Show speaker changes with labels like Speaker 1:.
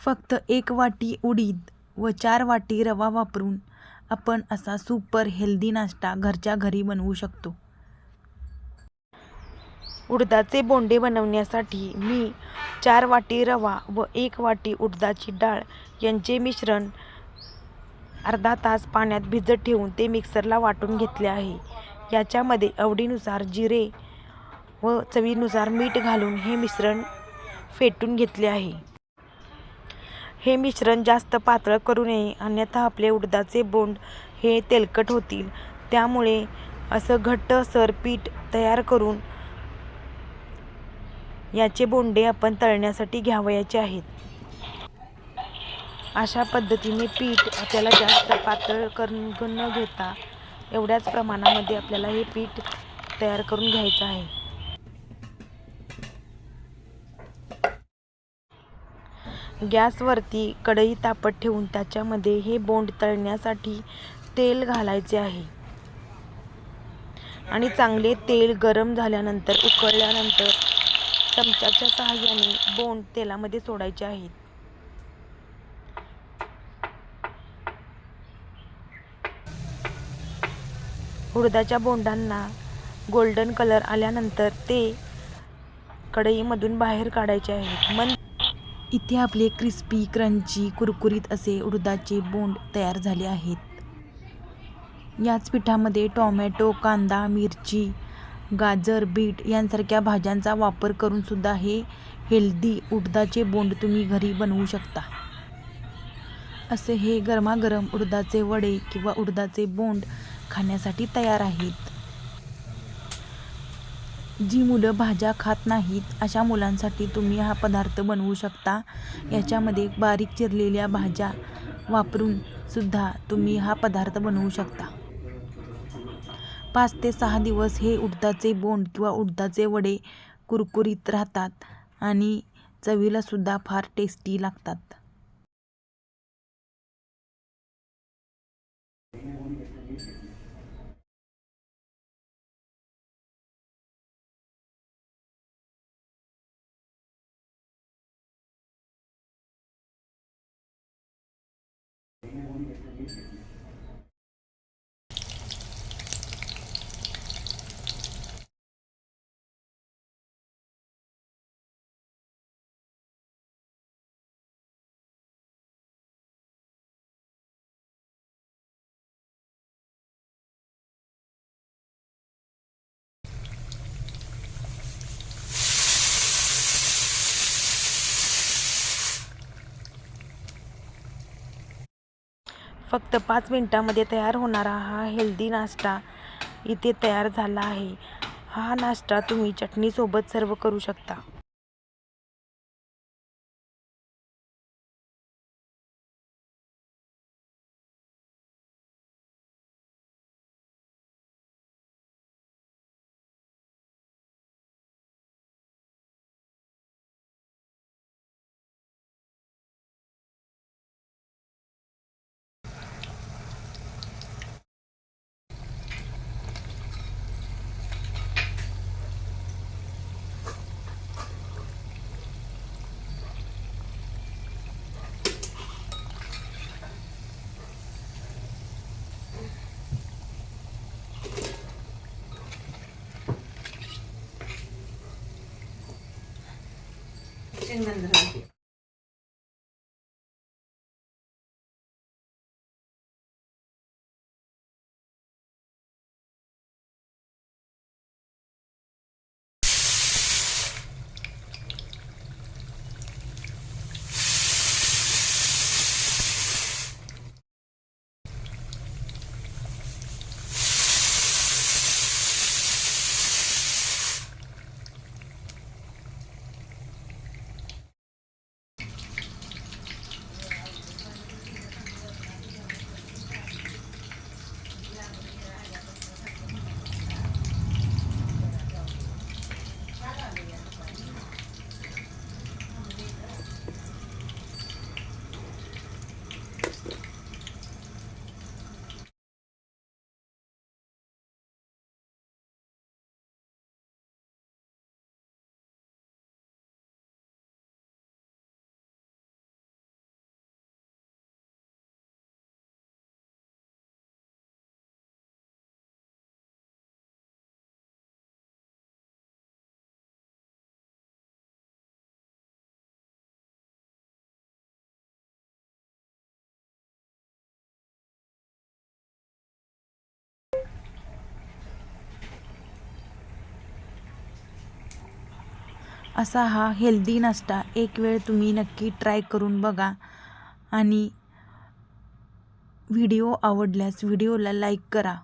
Speaker 1: फक्त 1 वाटी उडीद व 4 वाटी रवा वापरून आपण असा सुपर हेल्दी नाश्ता घरच्या घरी बनवू शकतो. उडदाचे बोंडे बनवण्यासाठी मी 4 वाटी रवा व 1 वाटी उडदाची डाळ यांचे मिश्रण अर्धा तास पाण्यात भिजत ठेवून ते मिक्सरला वाटून घेतले आहे. याच्यामध्ये आवडीनुसार जिरे व चवीनुसार मीठ घालून हे मिश्रण फेटून घेतले आहे. हे मिश्रण जास्त पातळ करू नये, अन्यथा आपले उडदाचे बोंड हे तेलकट होतील. त्यामुळे असं घट्टसर पीठ तयार करून याचे बोंडे आपण तळण्यासाठी घ्यावयाचे आहेत. अशा पद्धतीने पीठ आपल्याला जास्त पातळ करून न घेता एवढ्याच प्रमाणामध्ये आपल्याला हे पीठ तयार करून घ्यायचं आहे. गॅसवरती कढई तापत ठेवून त्याच्यामध्ये हे बोंड तळण्यासाठी तेल घालायचे आहे आणि चांगले तेल गरम झाल्यानंतर उकळल्यानंतर चमच्याच्या सहाय्याने बोंड तेलामध्ये सोडायचे आहेत. उडदाच्या बोंडांना गोल्डन कलर आल्यानंतर ते कढईमधून बाहेर काढायचे आहेत. इथे आपले क्रिस्पी क्रंची कुरकुरीत असे उडदाचे बोंड तयार झाले आहेत. याच पिठामध्ये टोमॅटो, कांदा, मिरची, गाजर, बीट यांसारख्या भाज्यांचा वापर करून सुद्धा हे हेल्दी उडदाचे बोंड तुम्ही घरी बनवू शकता. असे हे गरमागरम उडदाचे वडे किंवा उडदाचे बोंड खाण्यासाठी तयार आहेत. जी मुलं भाज्या खात नाहीत अशा मुलांसाठी तुम्ही हा पदार्थ बनवू शकता. याच्यामध्ये बारीक चिरलेल्या भाज्या वापरून सुद्धा तुम्ही हा पदार्थ बनवू शकता. 5 ते 6 दिवस हे उडदाचे बोंड किंवा उडदाचे वडे कुरकुरीत राहतात आणि चवीला सुद्धा फार टेस्टी लागतात. फक्त 5 मिनिटांमध्ये तयार होणारा हा हेल्दी नाश्ता इथे तयार झाला आहे. हा नाश्ता तुम्ही चटणीसोबत सर्व करू शकता. शेंगदाणे असा हा हेल्दी नाश्ता एक वेळ तुम्ही नक्की ट्राय करून बघा. आणि व्हिडिओ आवडल्यास व्हिडिओला लाईक करा.